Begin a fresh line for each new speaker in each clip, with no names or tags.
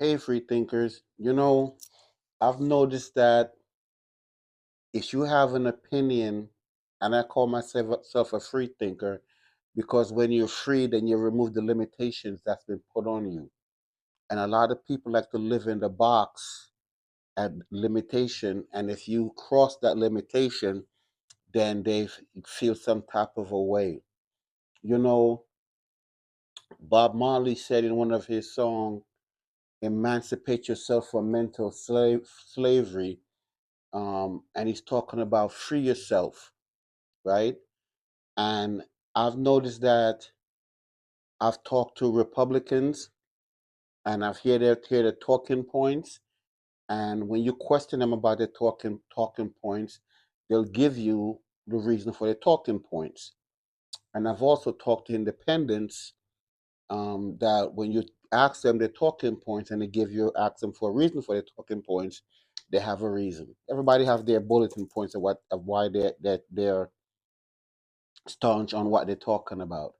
Hey, free thinkers. I've noticed that if you have an opinion, and I call myself a free thinker, because when you're free, then you remove the limitations that's been put on you. And a lot of people like to live in the box at limitation, and if you cross that limitation, then they feel some type of a way. You know, Bob Marley said in one of his songs, "Emancipate yourself from mental slavery." And he's talking about free yourself, right? And I've noticed that I've talked to Republicans and I've hear their talking points. And when you question them about their talking points, they'll give you the reason for their talking points. And I've also talked to independents that when you ask them their talking points and they ask them for a reason for their talking points, they have a reason. Everybody have their bulletin points of why they're staunch on what they're talking about.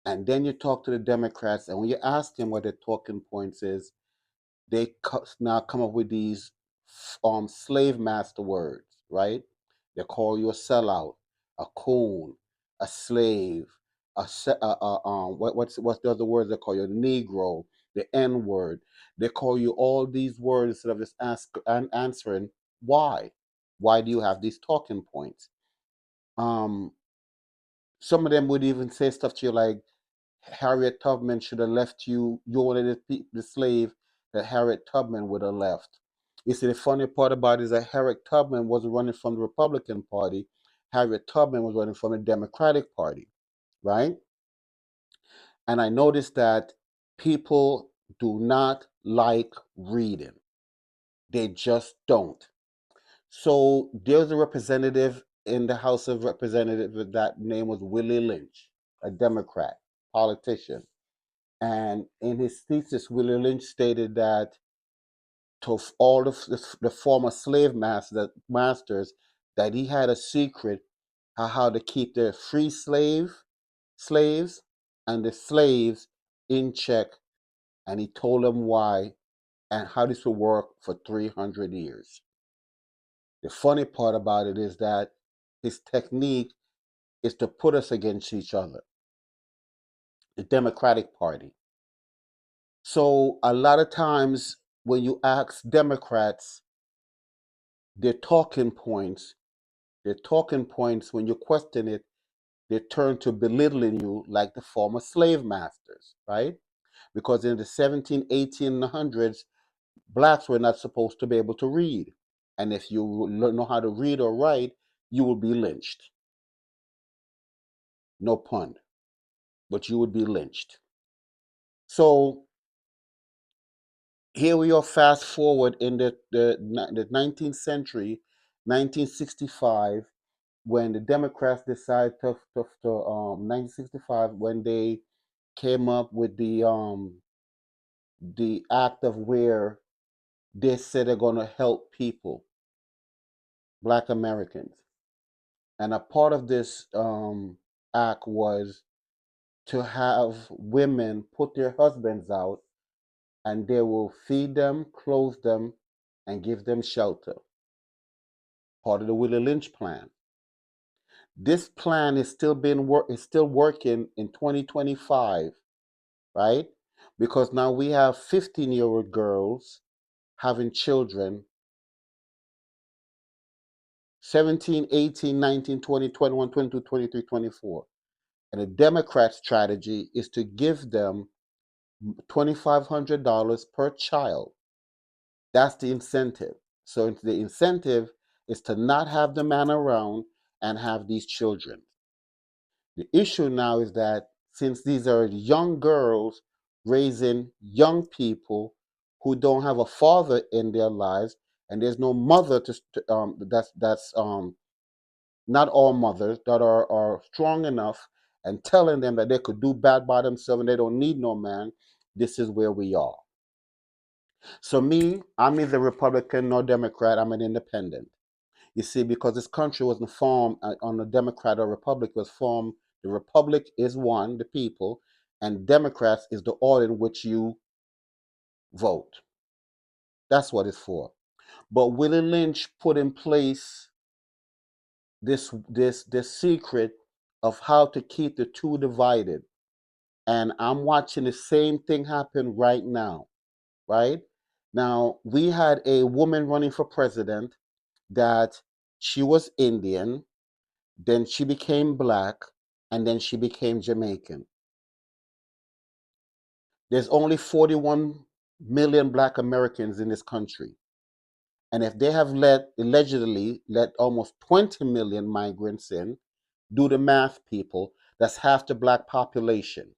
And then you talk to the Democrats, and when you ask them what their talking points is, they now come up with these slave master words, right? They call you a sellout, a coon, a slave, what's the other words they call you? A Negro, the N word. They call you all these words instead of just answering why. Why do you have these talking points? Um, some of them would even say stuff to you like, Harriet Tubman should have left you. You're one of the slave that Harriet Tubman would have left. You see, the funny part about it is that Harriet Tubman wasn't running from the Republican Party. Harriet Tubman was running from the Democratic Party, right? And I noticed that people do not like reading. They just don't. So there's a representative in the House of Representatives that name was Willie Lynch, a Democrat politician. And in his thesis, Willie Lynch stated that to all of the former masters, that he had a secret how to keep their free slaves and the slaves in check. And he told them why and how this will work for 300 years. The funny part about it is that his technique is to put us against each other, the Democratic Party. So a lot of times when you ask Democrats their talking points, when you question it, they turn to belittling you like the former slave masters, right? Because in the 17, 1800s, blacks were not supposed to be able to read. And if you know how to read or write, you will be lynched. No pun, but you would be lynched. So here we are, fast forward in the 19th century, 1965, when the Democrats decided 1965, when they came up with the act of where they said they're going to help people, Black Americans, and a part of this act was to have women put their husbands out, and they will feed them, clothe them, and give them shelter. Part of the Willie Lynch plan. This plan is still working in 2025, right? Because now we have 15-year-old girls having children, 17, 18, 19, 20, 21, 22, 23, 24. And the Democrat strategy is to give them $2,500 per child. That's the incentive. So the incentive is to not have the man around and have these children. The issue now is that since these are young girls raising young people who don't have a father in their lives, and there's no mother that's not all mothers that are strong enough and telling them that they could do bad by themselves and they don't need no man. This is where we are. So me, I'm neither Republican nor Democrat. I'm an independent. You see, because this country wasn't formed on a Democrat or Republic, it was formed. The Republic is one, the people, and Democrats is the order in which you vote. That's what it's for. But Willie Lynch put in place this secret of how to keep the two divided. And I'm watching the same thing happen right now, right? Now, we had a woman running for president that she was Indian, then she became black, and then she became Jamaican. There's only 41 million black Americans in this country. And if they have allegedly let almost 20 million migrants in, do the math, people, that's half the black population.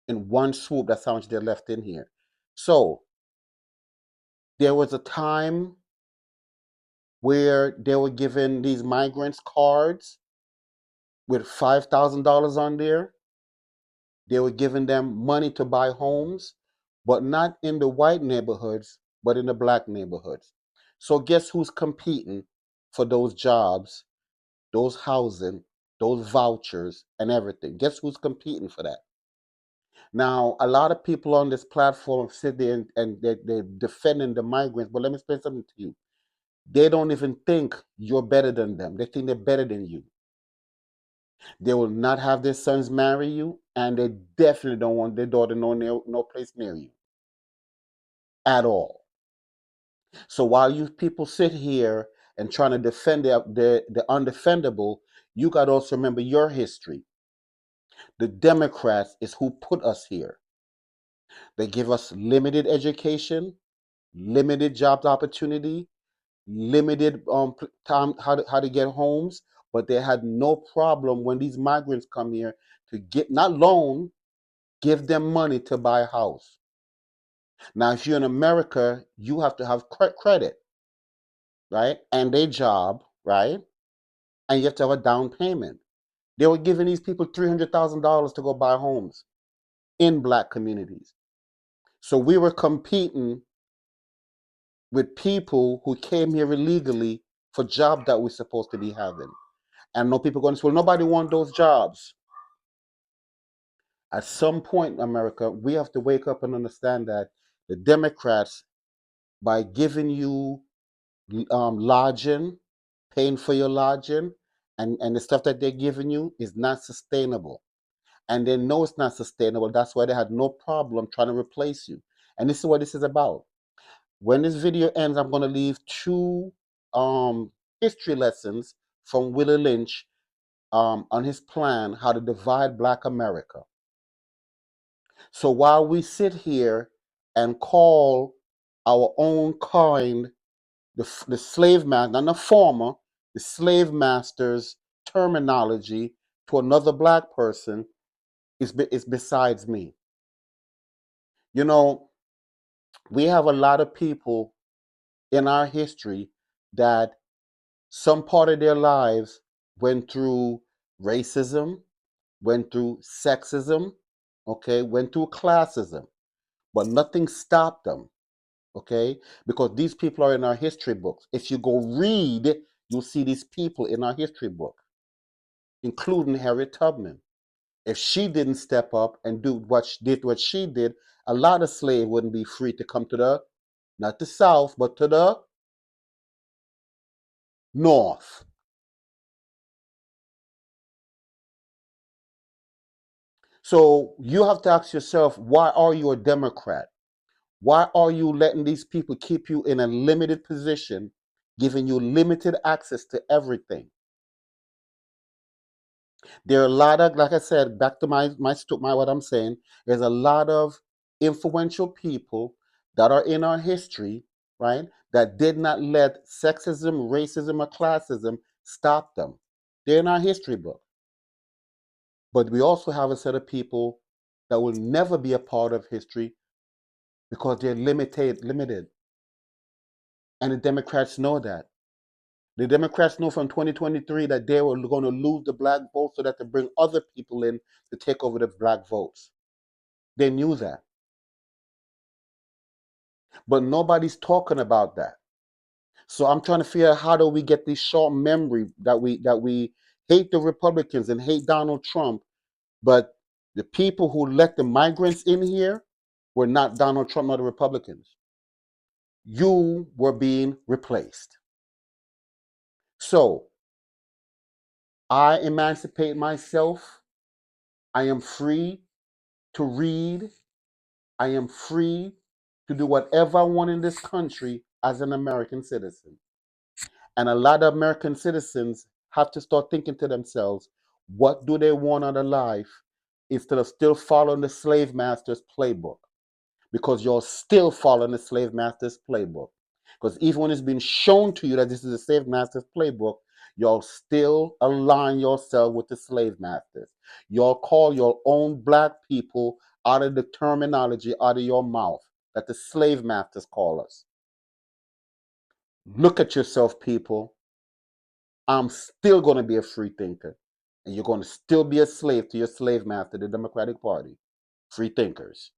In one swoop, that's how much they're left in here. So there was a time where they were giving these migrants cards with $5,000 on there. They were giving them money to buy homes, but not in the white neighborhoods, but in the black neighborhoods. So guess who's competing for those jobs, those housing, those vouchers, and everything? Guess who's competing for that? Now, a lot of people on this platform sit there and they're defending the migrants, but let me explain something to you. They don't even think you're better than them. They think they're better than you. They will not have their sons marry you, and they definitely don't want their daughter no place near you at all. So while you people sit here and trying to defend the undefendable, you got to also remember your history. The Democrats is who put us here. They give us limited education, limited job opportunity, limited time how to get homes, but they had no problem when these migrants come here to get not loan, give them money to buy a house. Now, if you're in America, you have to have credit, right, and a job, right, and you have to have a down payment. They were giving these people $300,000 to go buy homes in black communities. So we were competing with people who came here illegally for jobs that we're supposed to be having. And no people going to say, well, nobody want those jobs. At some point in America, we have to wake up and understand that the Democrats, by giving you lodging, paying for your lodging, and the stuff that they're giving you is not sustainable. And they know it's not sustainable. That's why they had no problem trying to replace you. And this is what this is about. When this video ends, I'm going to leave two history lessons from Willie Lynch on his plan how to divide Black America. So while we sit here and call our own kind the slave master, not the former, the slave master's terminology to another black person is besides me. You know, we have a lot of people in our history that some part of their lives went through racism, went through sexism, okay, went through classism, but nothing stopped them, okay, because these people are in our history books. If you go read, you'll see these people in our history book, including Harriet Tubman. If she didn't step up and do what she did, a lot of slaves wouldn't be free to come to the, not the South, but to the North. So you have to ask yourself, why are you a Democrat? Why are you letting these people keep you in a limited position, giving you limited access to everything? There are a lot of, like I said, back to my what I'm saying. There's a lot of influential people that are in our history, right? That did not let sexism, racism, or classism stop them. They're in our history book. But we also have a set of people that will never be a part of history because they're limited. And the Democrats know that. The Democrats know from 2023 that they were going to lose the black vote so that they bring other people in to take over the black votes. They knew that. But nobody's talking about that. So I'm trying to figure out how do we get this short memory that we hate the Republicans and hate Donald Trump, but the people who let the migrants in here were not Donald Trump or the Republicans. you were being replaced. So I emancipate myself. I am free to read. I am free to do whatever I want in this country as an American citizen. And a lot of American citizens have to start thinking to themselves, what do they want out of life instead of still following the slave master's playbook? Because you're still following the slave master's playbook. Because even when it's been shown to you that this is a slave master's playbook, you'll still align yourself with the slave masters. You'll call your own black people out of the terminology out of your mouth that the slave masters call us. Look at yourself, people. I'm still going to be a free thinker. And you're going to still be a slave to your slave master, the Democratic Party. Free thinkers.